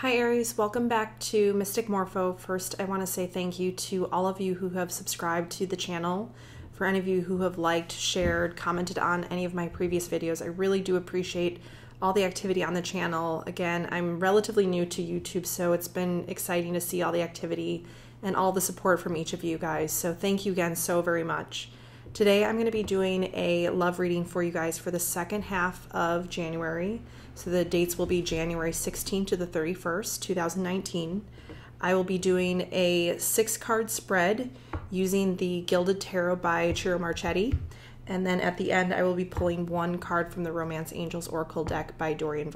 Hi Aries, welcome back to Mystic Morpho. First, I want to say thank you to all of you who have subscribed to the channel. For any of you who have liked, shared, commented on any of my previous videos, I really do appreciate all the activity on the channel. Again, I'm relatively new to YouTube, so it's been exciting to see all the activity and all the support from each of you guys. So thank you again so very much. Today I'm going to be doing a love reading for you guys for the second half of January. So the dates will be January 16th to the 31st, 2019. I will be doing a 6-card spread using the Gilded Tarot by Ciro Marchetti. And then at the end, I will be pulling one card from the Romance Angels Oracle deck by Doreen.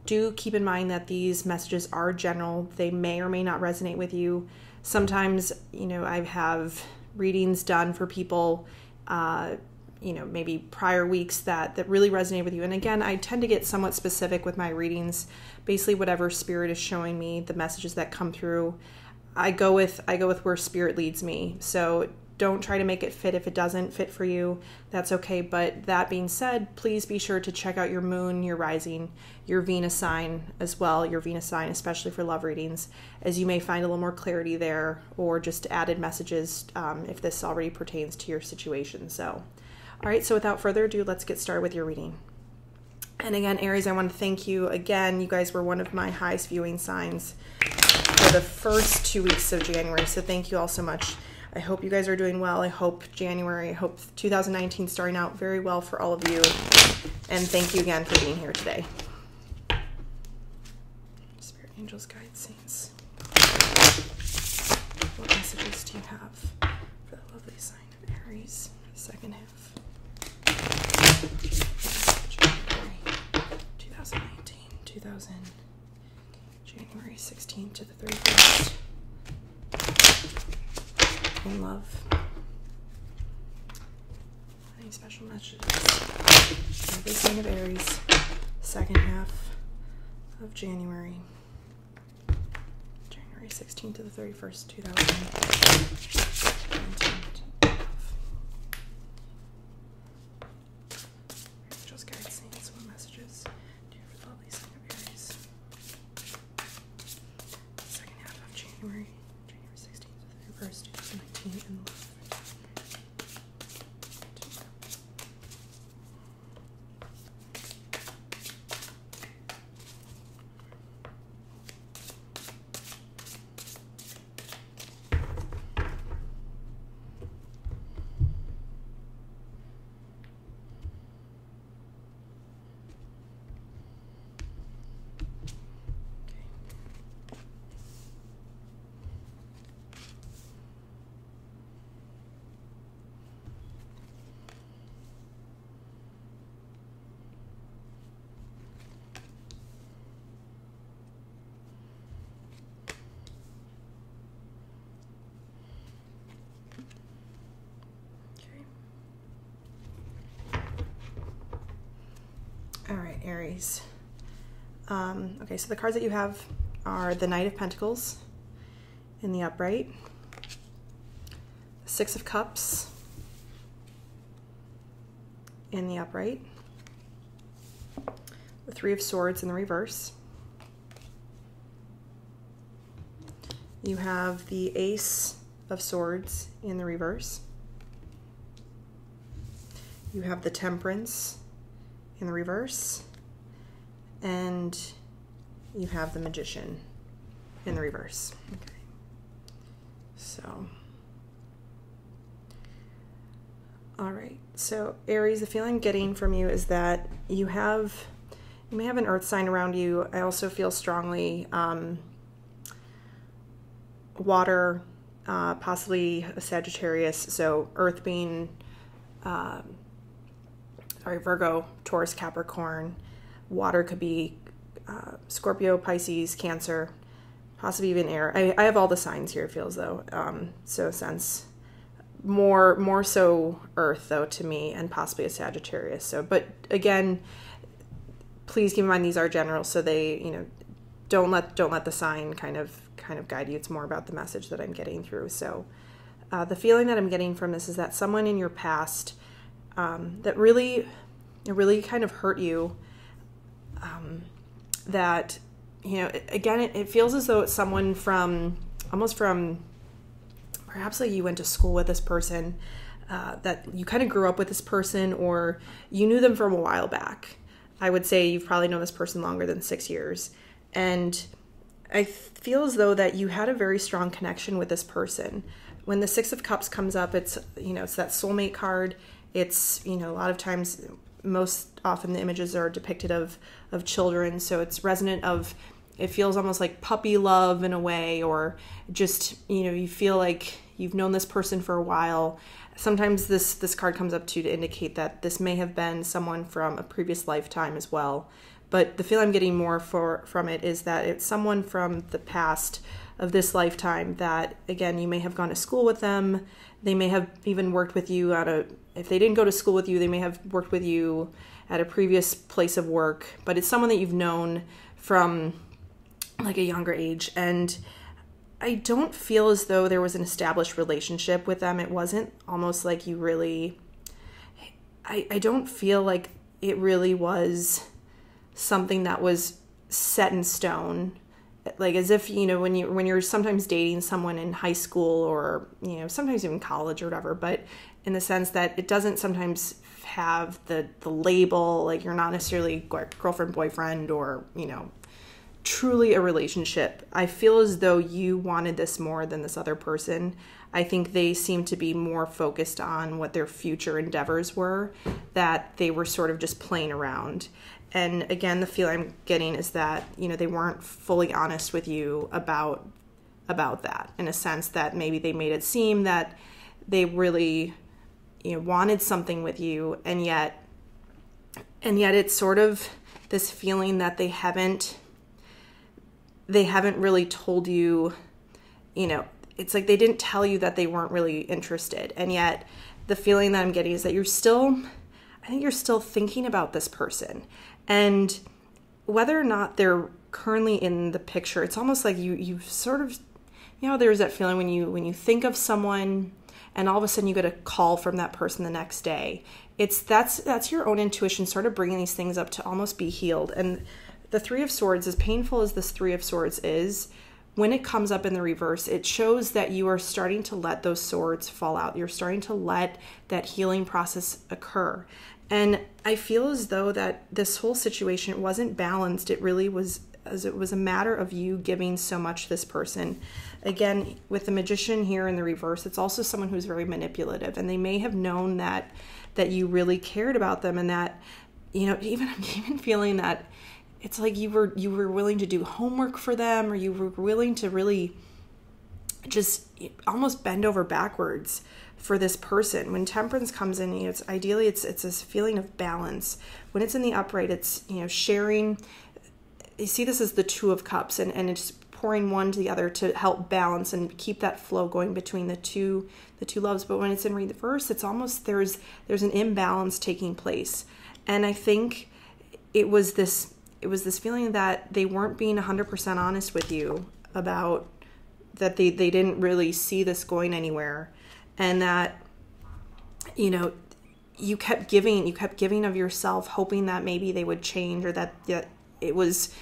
Do keep in mind that these messages are general. They may or may not resonate with you. Sometimes, I have readings done for people, maybe prior weeks that really resonate with you. And again, I tend to get somewhat specific with my readings. Basically, whatever spirit is showing me, the messages that come through, I go with where spirit leads me. So don't try to make it fit if it doesn't fit for you. That's okay. But that being said, please be sure to check out your moon, your rising, your Venus sign as well, your Venus sign, especially for love readings, as you may find a little more clarity there or just added messages if this already pertains to your situation. So, all right, so without further ado, let's get started with your reading. And again, Aries, I want to thank you again. You guys were one of my highest viewing signs for the first 2 weeks of January. So thank you all so much. I hope you guys are doing well. I hope 2019 starting out very well for all of you. And thank you again for being here today. Spirit, angels, guides, saints. What messages do you have for the lovely sign of Aries for the second half? January 2019, January 16th to the 31st. In love. Any special messages? Lovely sign of Aries, second half of January 16th to the 31st, 2019. Angels, guides, saints, what messages do you have for the lovely sign of Aries? Second half of January 16th to the 31st, 2019, in love. All right, Aries. Okay, so the cards that you have are the Knight of Pentacles in the upright, the Six of Cups in the upright, the Three of Swords in the reverse. You have the Ace of Swords in the reverse. You have the Temperance in the reverse, and you have the Magician in the reverse. Okay. So, all right. So Aries, the feeling I'm getting from you is that you may have an earth sign around you. I also feel strongly water, possibly a Sagittarius. So earth being Virgo, Taurus, Capricorn. Water could be Scorpio, Pisces, Cancer, possibly even air. I have all the signs here, it feels though. So sense more so earth though to me, and possibly a Sagittarius. So, but again, please keep in mind these are general, so they, don't let the sign kind of guide you. It's more about the message that I'm getting through. So the feeling that I'm getting from this is that someone in your past that really kind of hurt you, that again, it feels as though it's someone almost from perhaps like you went to school with this person, that you kind of grew up with this person, or you knew them from a while back. I would say you've probably known this person longer than 6 years. And I feel as though that you had a very strong connection with this person. When the Six of Cups comes up, it's, it's that soulmate card. It's, a lot of times, most often the images are depicted of children. So it's resonant of, it feels almost like puppy love in a way, or just, you feel like you've known this person for a while. Sometimes this card comes up to indicate that this may have been someone from a previous lifetime as well. But the feel I'm getting more from it is that it's someone from the past of this lifetime that, again, you may have gone to school with them. They may have even worked with you if they didn't go to school with you, they may have worked with you at a previous place of work. But it's someone that you've known from like a younger age. And I don't feel as though there was an established relationship with them. It wasn't almost like you really, I don't feel like it really was something that was set in stone. Like as if, when you're sometimes dating someone in high school or, sometimes even college or whatever, but in the sense that it doesn't sometimes have the label, like you're not necessarily girlfriend, boyfriend, or, truly a relationship. I feel as though you wanted this more than this other person. I think they seem to be more focused on what their future endeavors were, that they were sort of just playing around. And again, the feel I'm getting is that, they weren't fully honest with you about that, in a sense that maybe they made it seem that they really, wanted something with you. And yet it's sort of this feeling that they haven't really told you, it's like they didn't tell you that they weren't really interested. And yet the feeling that I'm getting is that I think you're still thinking about this person. And whether or not they're currently in the picture, it's almost like you've sort of, there's that feeling when you think of someone and all of a sudden you get a call from that person the next day. That's your own intuition sort of bringing these things up to almost be healed. And the Three of Swords, as painful as this Three of Swords is, when it comes up in the reverse, it shows that you are starting to let those swords fall out. You're starting to let that healing process occur. And I feel as though that this whole situation, it wasn't balanced. It really was, as it was a matter of you giving so much to this person. Again, with the Magician here in the reverse, it's also someone who's very manipulative, and they may have known that you really cared about them, and that, I'm even feeling that it's like you were willing to do homework for them, or you were willing to really just almost bend over backwards for this person. When Temperance comes in, it's ideally it's this feeling of balance. When it's in the upright, it's sharing. You see this as the Two of Cups, and it's pouring one to the other to help balance and keep that flow going between the two loves. But when it's in reverse, it's almost there's an imbalance taking place. And I think it was this feeling that they weren't being 100% honest with you about that they didn't really see this going anywhere. And that, you kept giving of yourself, hoping that maybe they would change, or that it was,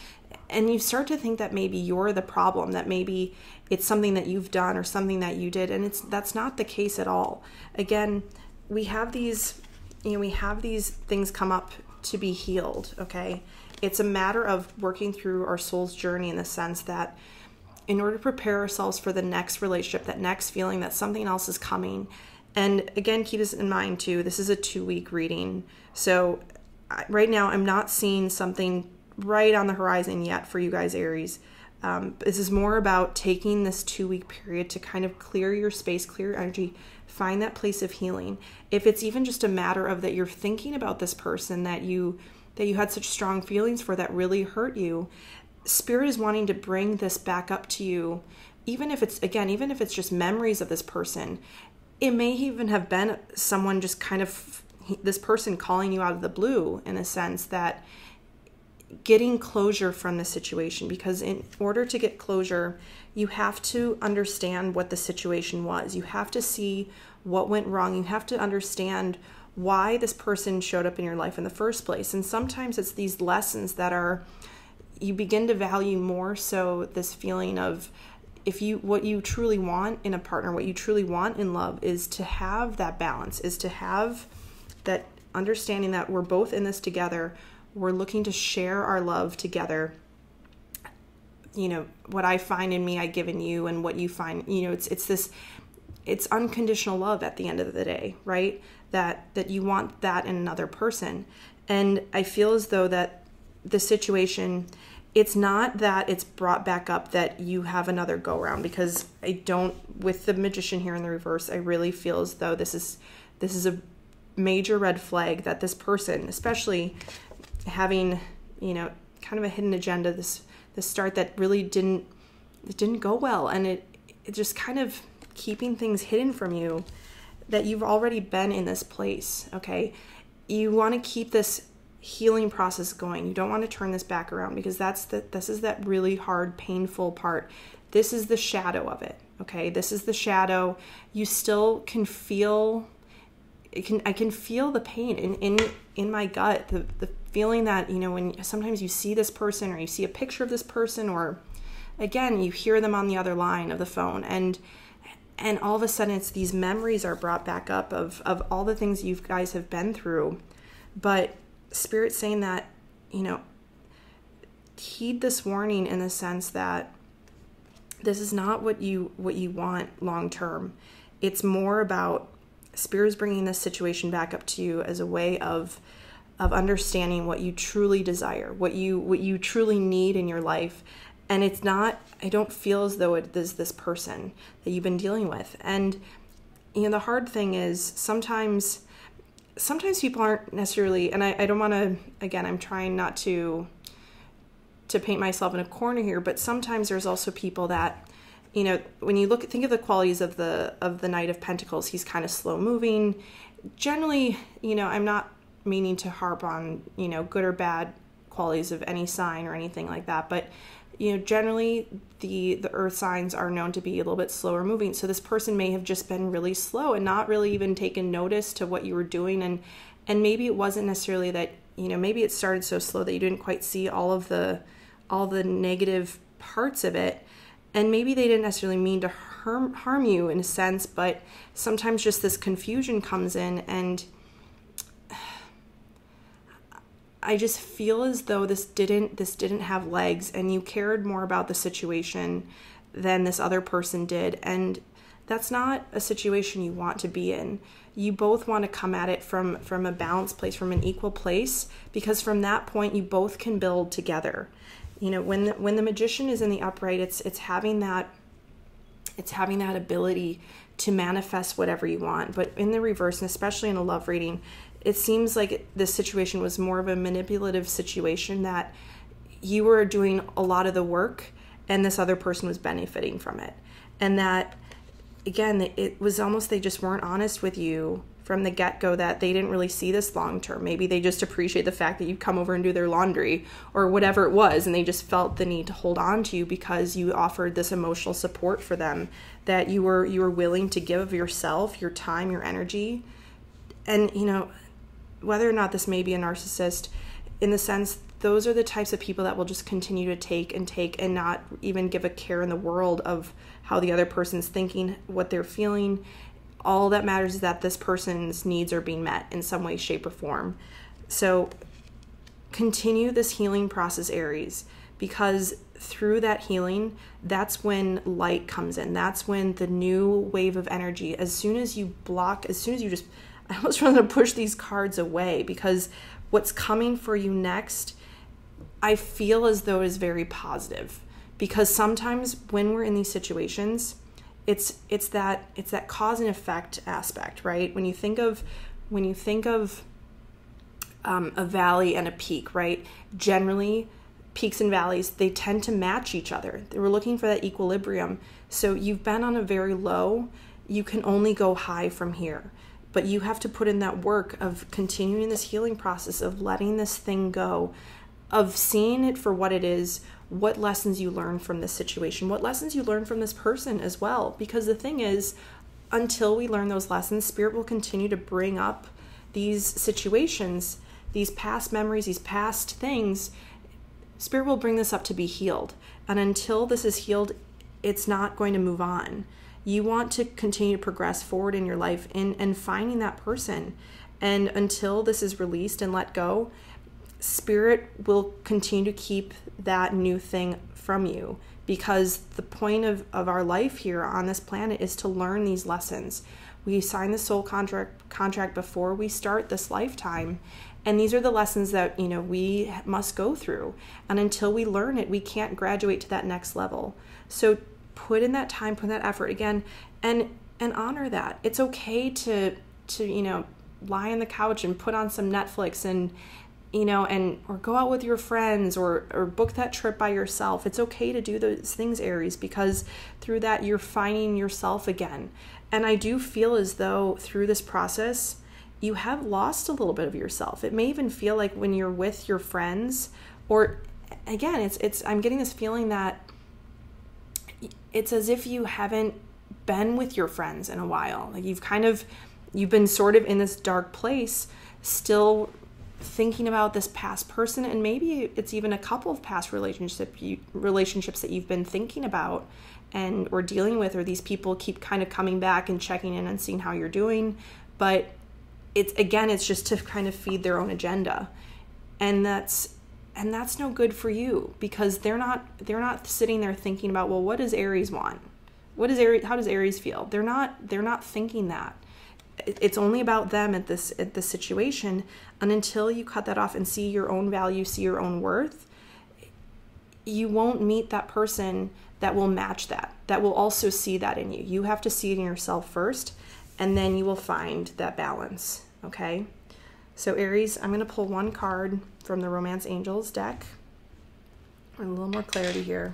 and you start to think that maybe you're the problem, that maybe it's something that you've done or something that you did. And that's not the case at all. Again, we have these things come up to be healed. Okay. It's a matter of working through our soul's journey, in the sense that in order to prepare ourselves for the next relationship, that next feeling that something else is coming. And again, keep this in mind too. This is a 2-week reading. So right now I'm not seeing something right on the horizon yet for you guys, Aries. This is more about taking this 2-week period to kind of clear your space, clear your energy, find that place of healing. If it's even just a matter of that you're thinking about this person that you had such strong feelings for, that really hurt you, Spirit is wanting to bring this back up to you, even if it's just memories of this person. It may even have been someone just kind of, this person calling you out of the blue, in a sense that getting closure from the situation. Because in order to get closure, you have to understand what the situation was. You have to see what went wrong. You have to understand why this person showed up in your life in the first place. And sometimes it's these lessons that are, you begin to value more so this feeling of, what you truly want in a partner, what you truly want in love is to have that balance, is to have that understanding that we're both in this together. We're looking to share our love together. What I find in me, I give in you, and what you find, it's unconditional love at the end of the day, right? That you want that in another person. And I feel as though that the situation, it's not that it's brought back up that you have another go around, because I don't, with the Magician here in the reverse, I really feel as though this is a major red flag that this person, especially having, kind of a hidden agenda, this start that really didn't go well, and it just kind of keeping things hidden from you, that you've already been in this place, okay? You want to keep this healing process going. You don't want to turn this back around, because this is that really hard, painful part. This is the shadow of it, okay? This is the shadow. You still can feel, I can feel the pain in my gut, the feeling that, when sometimes you see this person, or you see a picture of this person, or again, you hear them on the other line of the phone, and all of a sudden it's these memories are brought back up of all the things you guys have been through. But Spirit's saying that, heed this warning in the sense that this is not what you want long term. It's more about Spirit's bringing this situation back up to you as a way of understanding what you truly desire, what you truly need in your life. And it's not, I don't feel as though it is this person that you've been dealing with. And, the hard thing is sometimes people aren't necessarily, and I don't want to, again, I'm trying not to paint myself in a corner here, but sometimes there's also people that, when you think of the qualities of the Knight of Pentacles, he's kind of slow moving. Generally, I'm not meaning to harp on, good or bad qualities of any sign or anything like that, but generally the earth signs are known to be a little bit slower moving. So this person may have just been really slow and not really even taken notice to what you were doing. And maybe it wasn't necessarily that, maybe it started so slow that you didn't quite see all the negative parts of it. And maybe they didn't necessarily mean to harm you in a sense, but sometimes just this confusion comes in, and I just feel as though this didn't have legs, and you cared more about the situation than this other person did. And that's not a situation you want to be in. You both want to come at it from a balanced place, from an equal place, because from that point you both can build together. When the Magician is in the upright, it's having that ability to manifest whatever you want. But in the reverse, and especially in a love reading, it seems like this situation was more of a manipulative situation, that you were doing a lot of the work and this other person was benefiting from it. And that, again, it was almost, they just weren't honest with you from the get-go, that they didn't really see this long-term. Maybe they just appreciate the fact that you come over and do their laundry or whatever it was, and they just felt the need to hold on to you because you offered this emotional support for them, that you were willing to give of yourself, your time, your energy. And, whether or not this may be a narcissist, in the sense, those are the types of people that will just continue to take and not even give a care in the world of how the other person's thinking, what they're feeling. All that matters is that this person's needs are being met in some way, shape, or form. So continue this healing process, Aries, because through that healing, that's when light comes in. That's when the new wave of energy, as soon as you just, I almost want to push these cards away, because what's coming for you next, I feel as though is very positive. Because sometimes when we're in these situations, it's that cause and effect aspect, right? When you think of a valley and a peak, right? Generally, peaks and valleys, they tend to match each other. We're looking for that equilibrium. So you've been on a very low, you can only go high from here. But you have to put in that work of continuing this healing process, of letting this thing go, of seeing it for what it is, what lessons you learn from this situation, what lessons you learn from this person as well. Because the thing is, until we learn those lessons, Spirit will continue to bring up these situations, these past memories, these past things, Spirit will bring this up to be healed. And until this is healed, it's not going to move on. You want to continue to progress forward in your life and finding that person. And until this is released and let go, Spirit will continue to keep that new thing from you, because the point of our life here on this planet is to learn these lessons. We sign the soul contract before we start this lifetime. And these are the lessons that, we must go through. And until we learn it, we can't graduate to that next level. So put in that time, put in that effort again, and honor that. It's okay to lie on the couch and put on some Netflix and or go out with your friends or book that trip by yourself. It's okay to do those things, Aries, because through that you're finding yourself again. And I do feel as though through this process, you have lost a little bit of yourself. It may even feel like when you're with your friends, or again, I'm getting this feeling that it's as if you haven't been with your friends in a while. Like you've been sort of in this dark place, still thinking about this past person, and maybe it's even a couple of past relationships that you've been thinking about or dealing with, or these people keep kind of coming back and checking in and seeing how you're doing. But it's just to kind of feed their own agenda. And that's no good for you, because they're not sitting there thinking about, well, what does Aries want? How does Aries feel? They're not thinking that. It's only about them at this situation. And until you cut that off and see your own value, see your own worth, you won't meet that person that will match that will also see that in you. You have to see it in yourself first, and then you will find that balance. Okay? So Aries, I'm going to pull one card from the Romance Angels deck. A little more clarity here.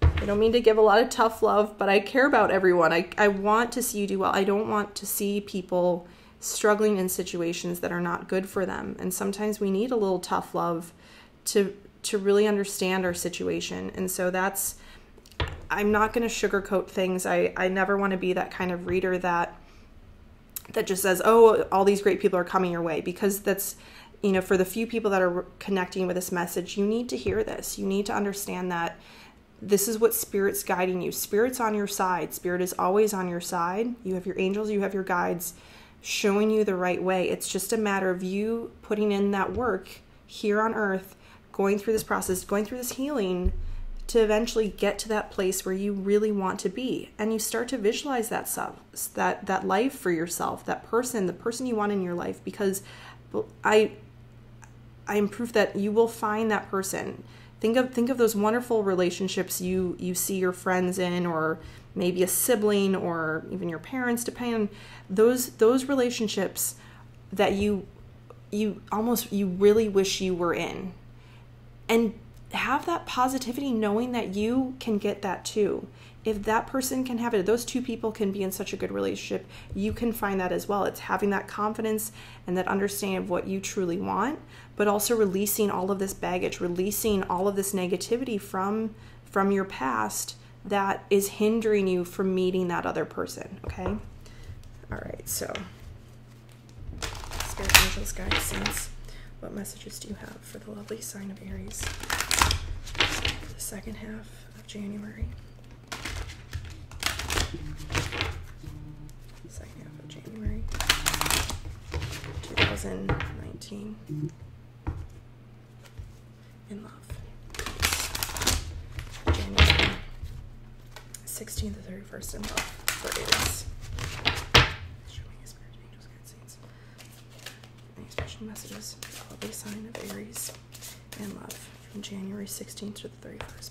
I don't mean to give a lot of tough love, but I care about everyone. I want to see you do well. I don't want to see people struggling in situations that are not good for them. And sometimes we need a little tough love to really understand our situation. And so I'm not going to sugarcoat things. I never want to be that kind of reader that just says, oh, all these great people are coming your way, because that's, for the few people that are connecting with this message, you need to hear this. You need to understand that this is what Spirit's guiding you. Spirit's on your side. Spirit is always on your side. You have your angels, you have your guides showing you the right way. It's just a matter of you putting in that work here on earth, going through this process, going through this healing to eventually get to that place where you really want to be. And you start to visualize that life for yourself, the person you want in your life, because I am proof that you will find that person. Think of those wonderful relationships you see your friends in, or maybe a sibling, or even your parents, depending on those relationships that you really wish you were in. And have that positivity, knowing that you can get that too. If that person can have it, those two people can be in such a good relationship, you can find that as well. It's having that confidence and that understanding of what you truly want, but also releasing all of this baggage, releasing all of this negativity from your past that is hindering you from meeting that other person, okay? All right, so Spirit, Angels, Guides, Saints, what messages do you have for the lovely sign of Aries for the second half of January? Second half of January 2019. In love. January 16th to 31st in love for Aries. Show me your Spirit, Angels, Guides, Saints. Any special messages for the lovely sign of Aries and love from January 16th to the 31st, please.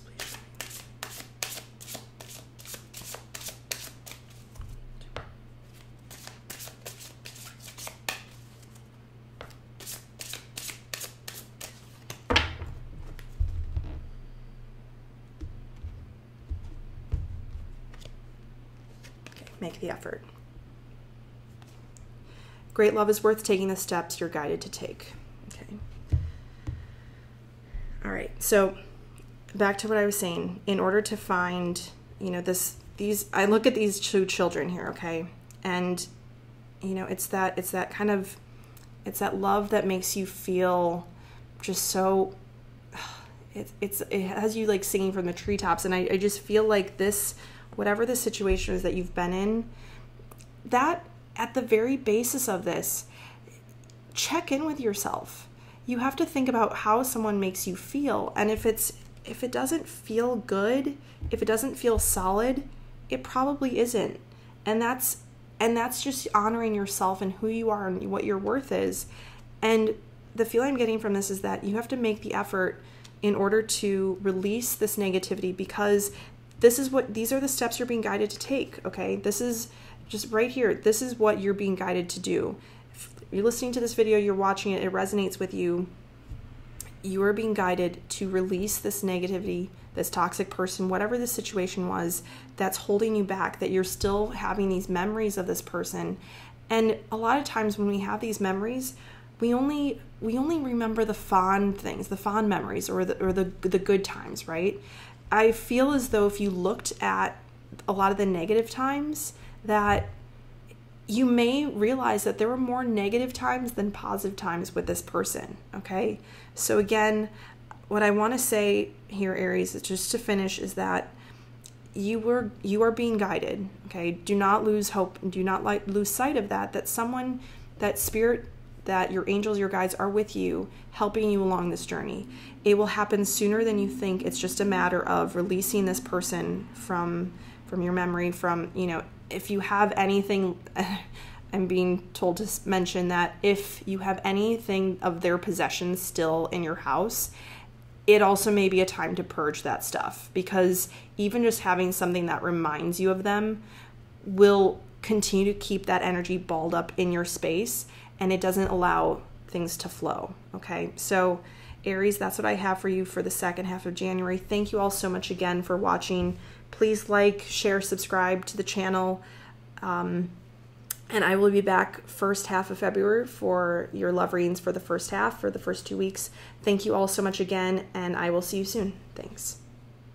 Make the effort. Great love is worth taking the steps you're guided to take. Okay. All right. So back to what I was saying. In order to find, I look at these two children here, okay? And, it's that love that makes you feel just so, it has you like singing from the treetops. And I just feel like this, whatever the situation is that you've been in, that at the very basis of this, check in with yourself. You have to think about how someone makes you feel. And if it doesn't feel good, if it doesn't feel solid, it probably isn't. And that's just honoring yourself and who you are and what your worth is. And the feeling I'm getting from this is that you have to make the effort in order to release this negativity, because these are the steps you're being guided to take, okay? This is just right here. This is what you're being guided to do. If you're listening to this video, you're watching it, it resonates with you. You are being guided to release this negativity, this toxic person, whatever the situation was that's holding you back, that you're still having these memories of this person. And a lot of times when we have these memories, we only remember the fond things, the fond memories, or the good times, right? I feel as though if you looked at a lot of the negative times, that you may realize that there were more negative times than positive times with this person, okay? So again, what I want to say here, Aries, is just to finish, is that you are being guided, okay? Do not lose hope, and do not lose sight of that someone, that spirit, that your angels, your guides are with you, helping you along this journey. It will happen sooner than you think. It's just a matter of releasing this person from your memory, from, if you have anything, I'm being told to mention that if you have anything of their possessions still in your house, it also may be a time to purge that stuff, because even just having something that reminds you of them will continue to keep that energy balled up in your space, and it doesn't allow things to flow, okay? So Aries, that's what I have for you for the second half of January. Thank you all so much again for watching. Please like, share, subscribe to the channel. And I will be back first half of February for your love readings for the first half, for the first 2 weeks. Thank you all so much again, and I will see you soon. Thanks.